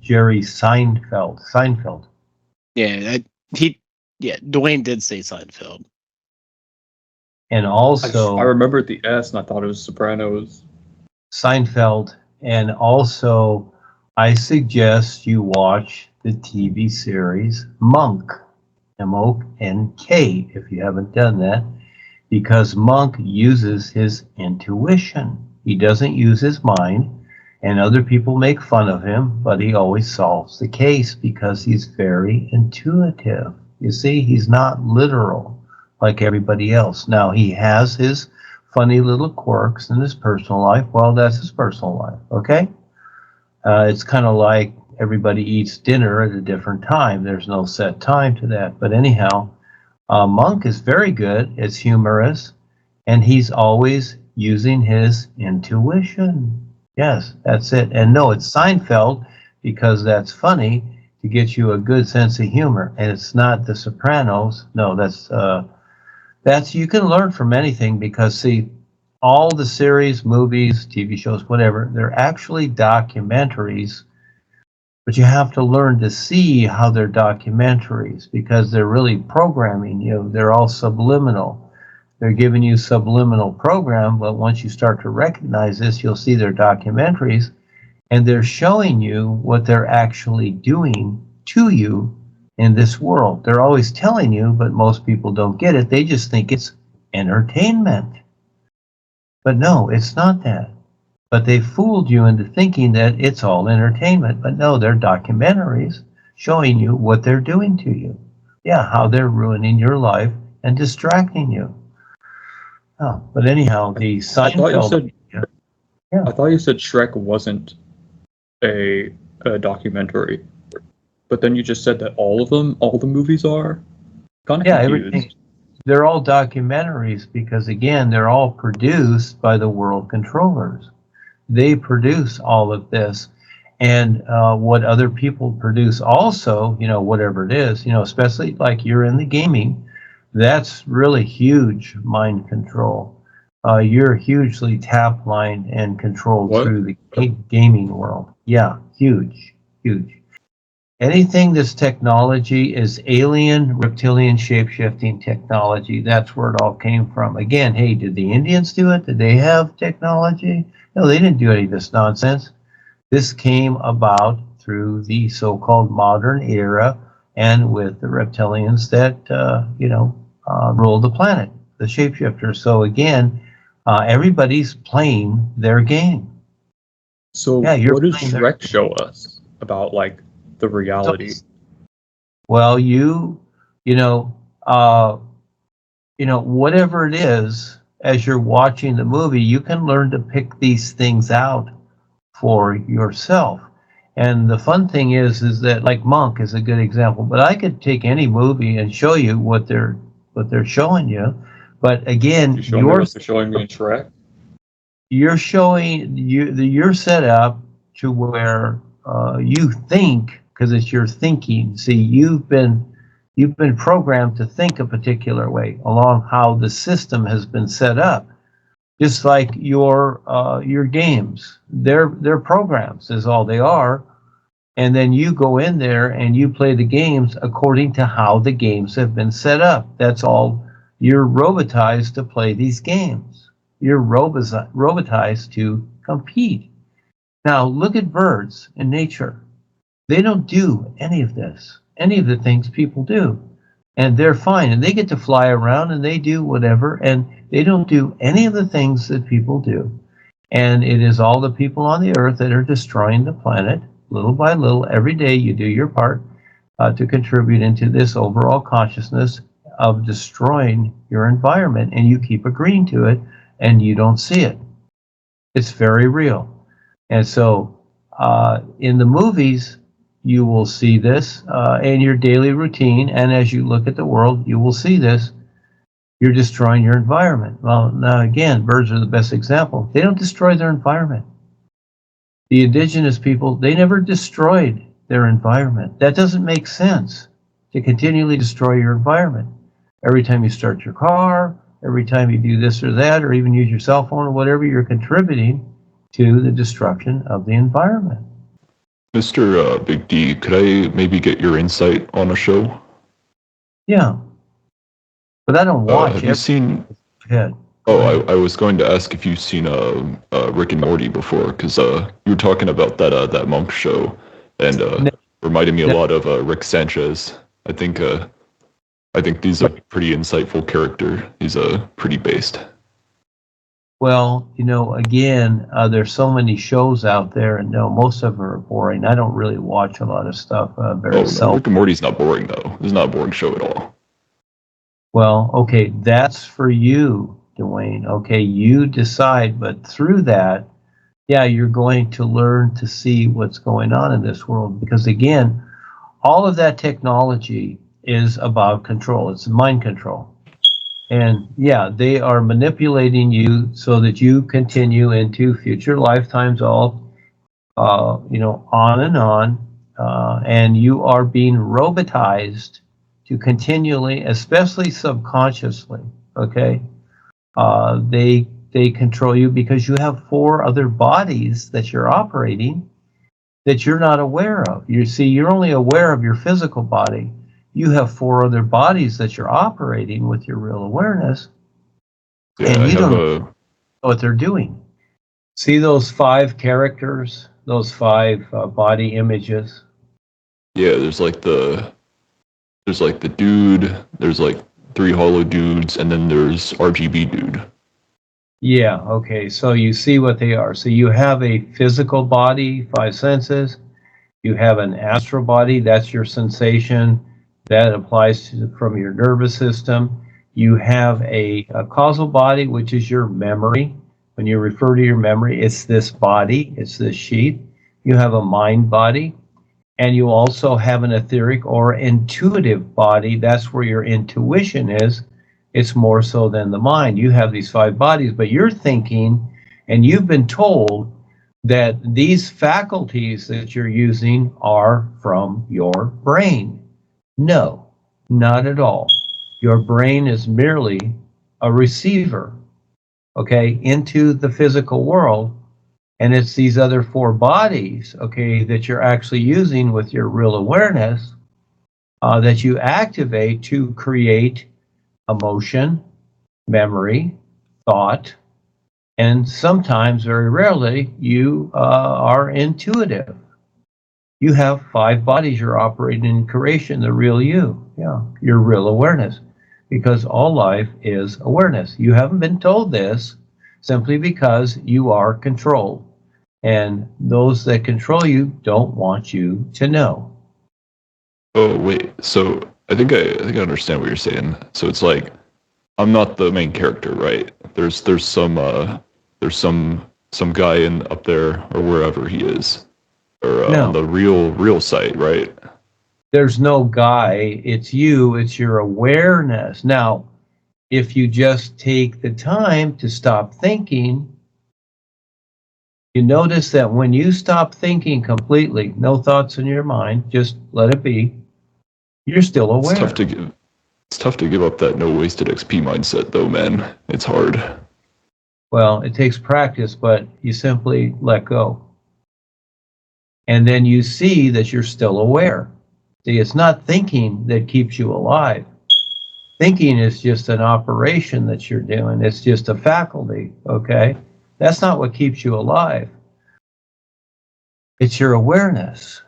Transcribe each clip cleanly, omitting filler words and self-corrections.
Jerry Seinfeld. Seinfeld. Yeah, Duane did say Seinfeld. And also... I remembered the S and I thought it was Sopranos. Seinfeld. And also, I suggest you watch the TV series Monk. M-O-N-K, if you haven't done that. Because Monk uses his intuition. He doesn't use his mind. And other people make fun of him, but he always solves the case because he's very intuitive. You see, he's not literal like everybody else. Now, he has his funny little quirks in his personal life. Well, that's his personal life, okay? It's kind of like everybody eats dinner at a different time. There's no set time to that. But anyhow, Monk is very good. It's humorous, and he's always using his intuition. Yes, that's it. And no, it's Seinfeld because that's funny to get you a good sense of humor. And it's not The Sopranos. No, that's you can learn from anything because, see, all the series, movies, TV shows, whatever, they're actually documentaries. But you have to learn to see how they're documentaries because they're really programming you. They're all subliminal. They're giving you subliminal program, but once you start to recognize this, you'll see they're documentaries, and they're showing you what they're actually doing to you in this world. They're always telling you, but most people don't get it. They just think it's entertainment. But no, it's not that. But they fooled you into thinking that it's all entertainment. But no, they're documentaries showing you what they're doing to you. Yeah, how they're ruining your life and distracting you. Oh, but anyhow, the Seinfeld... I thought you said Shrek wasn't a documentary. But then you just said that all the movies are? Kind of confused. Everything. They're all documentaries because, again, they're all produced by the world controllers. They produce all of this. And what other people produce also, whatever it is, especially like you're in the gaming, that's really huge mind control. You're hugely tap-lined and controlled through the gaming world. Yeah, huge. Anything that's technology is alien, reptilian, shape-shifting technology. That's where it all came from. Again, hey, did the Indians do it? Did they have technology? No, they didn't do any of this nonsense. This came about through the so-called modern era and with the reptilians that, rule the planet, the shapeshifters. So again, everybody's playing their game. So what does Shrek show us about like the reality? Well, whatever it is, as you're watching the movie, you can learn to pick these things out for yourself. And the fun thing is that like Monk is a good example, but I could take any movie and show you what they're showing you. But again, they're showing me in Shrek. You're set up to where you think, because it's your thinking. See, you've been programmed to think a particular way along how the system has been set up. Just like your games, they're programs is all they are, and then you go in there and you play the games according to how the games have been set up. That's all. You're robotized to play these games. You're robotized to compete. Now look at birds in nature. They don't do any of this, any of the things people do. And they're fine, and they get to fly around, and they do whatever, and they don't do any of the things that people do. And it is all the people on the earth that are destroying the planet, little by little. Every day you do your part to contribute into this overall consciousness of destroying your environment, and you keep agreeing to it, and you don't see it. It's very real. And so in the movies, you will see this in your daily routine, and as you look at the world, you will see this. You're destroying your environment. Well, now again, birds are the best example. They don't destroy their environment. The indigenous people, they never destroyed their environment. That doesn't make sense to continually destroy your environment. Every time you start your car, every time you do this or that, or even use your cell phone or whatever, you're contributing to the destruction of the environment. Mr. Big D, could I maybe get your insight on a show? Yeah, but I don't watch Have you seen? Go Oh, ahead. I was going to ask if you've seen Rick and Morty before, because you were talking about that monk show, and No, reminded me a no. lot of Rick Sanchez. I think he's a pretty insightful character. He's pretty based. Well, again, there's so many shows out there, and no, most of them are boring. I don't really watch a lot of stuff. Very Oh no, Rick and Morty's not boring though. It's not a boring show at all. Well, okay, that's for you, Duane. Okay, you decide, but through that, yeah, you're going to learn to see what's going on in this world. Because again, all of that technology is about control. It's mind control. And yeah, they are manipulating you so that you continue into future lifetimes, all, on and on. And you are being robotized to continually, especially subconsciously, okay? They control you because you have 4 other bodies that you're operating that you're not aware of. You see, you're only aware of your physical body. You have 4 other bodies that you're operating with your real awareness, Yeah, and I you have don't know what they're doing. See those 5 characters, those 5 body images? yeah. There's like the dude. There's like 3 hollow dudes, and then there's RGB dude. Yeah, okay, so you see what they are. So you have a physical body, 5 senses. You have an astral body, that's your sensation. That applies from your nervous system. You have a causal body, which is your memory. When you refer to your memory, it's this body, it's this sheath. You have a mind body, and you also have an etheric or intuitive body. That's where your intuition is. It's more so than the mind. You have these 5 bodies, but you're thinking, and you've been told that these faculties that you're using are from your brain. No, not at all. Your brain is merely a receiver, okay, into the physical world. And it's these other 4 bodies, okay, that you're actually using with your real awareness that you activate to create emotion, memory, thought, and sometimes, very rarely, you are intuitive. You have 5 bodies you're operating in creation, the real you, yeah, your real awareness, because all life is awareness. You haven't been told this simply because you are controlled, and those that control you don't want you to know. Oh wait, so I think I understand what you're saying. So it's like I'm not the main character, right? There's some guy in up there or wherever he is, or No. on the real site, right? There's no guy, it's you, it's your awareness. Now, if you just take the time to stop thinking, you notice that when you stop thinking completely, no thoughts in your mind, just let it be, you're still aware. It's tough to give up that no wasted XP mindset though, man. It's hard. Well, it takes practice, but you simply let go. And then you see that you're still aware. See, it's not thinking that keeps you alive. Thinking is just an operation that you're doing. It's just a faculty, okay? That's not what keeps you alive. It's your awareness.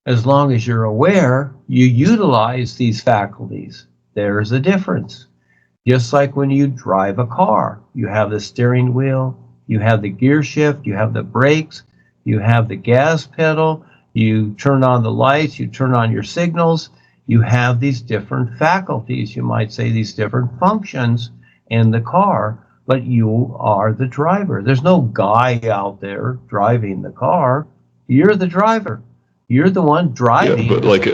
As long as you're aware, you utilize these faculties. There's a difference. Just like when you drive a car, you have the steering wheel, you have the gear shift, you have the brakes, you have the gas pedal, you turn on the lights, you turn on your signals, you have these different faculties, you might say these different functions in the car, but you are the driver. There's no guy out there driving the car. You're the driver. You're the one driving. Yeah, but like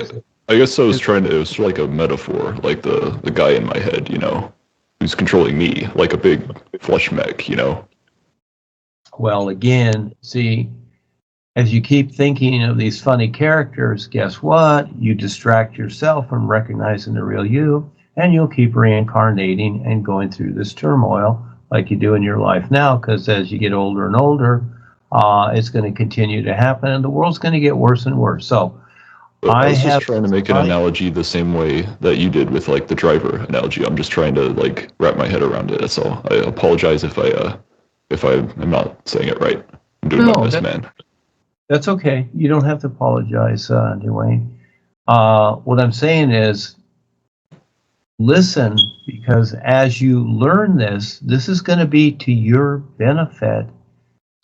I guess it was like a metaphor, like the guy in my head, who's controlling me, like a big flesh mech, Well, again, see, as you keep thinking of these funny characters, guess what? You distract yourself from recognizing the real you, and you'll keep reincarnating and going through this turmoil like you do in your life now, because as you get older and older, It's going to continue to happen, and the world's going to get worse and worse. So But I was just have trying to make an analogy the same way that you did with like the driver analogy. I'm just trying to like wrap my head around it. That's all. I apologize if I'm not saying it right. I'm doing my best, man. That's okay. You don't have to apologize, Duane. What I'm saying is, listen, because as you learn this is going to be to your benefit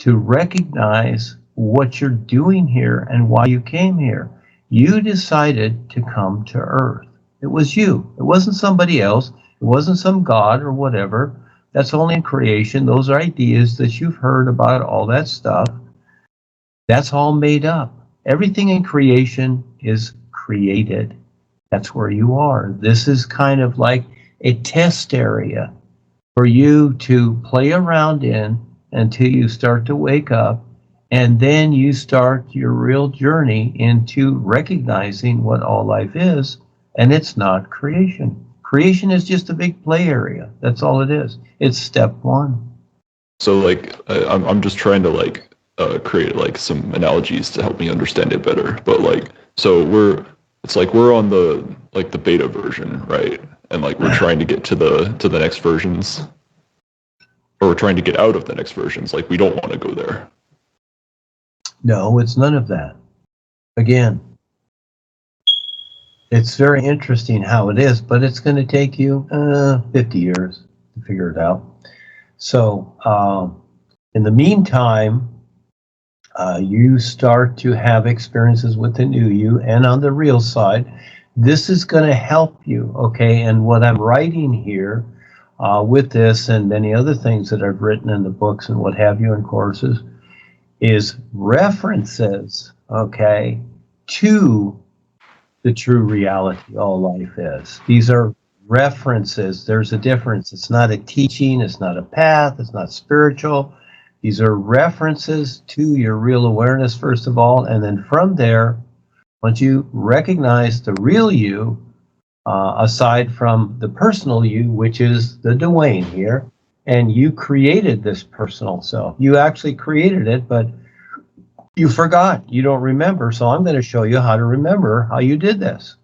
to recognize what you're doing here and why you came here. You decided to come to Earth. It was you. It wasn't somebody else. It wasn't some God or whatever. That's only in creation. Those are ideas that you've heard about, all that stuff. That's all made up. Everything in creation is created. That's where you are. This is kind of like a test area for you to play around in until you start to wake up, and then you start your real journey into recognizing what all life is, and it's not creation. Creation is just a big play area. That's all it is. It's step one. So like I'm just trying to like create like some analogies to help me understand it better. But like so it's like we're on the like the beta version, right? And like we're trying to get to the next versions, or we're trying to get out of the next versions. Like we don't want to go there. No, it's none of that. Again, it's very interesting how it is, but it's going to take you 50 years to figure it out. So in the meantime, you start to have experiences with the new you, and on the real side, this is going to help you, okay? And what I'm writing here with this and many other things that I've written in the books and what have you in courses is references, okay, to the true reality all life is. These are references. There's a difference. It's not a teaching. It's not a path. It's not spiritual. These are references to your real awareness, first of all, and then from there, once you recognize the real you, aside from the personal you, which is the Duane here, and you created this personal self. You actually created it, but you forgot. You don't remember, so I'm going to show you how to remember how you did this.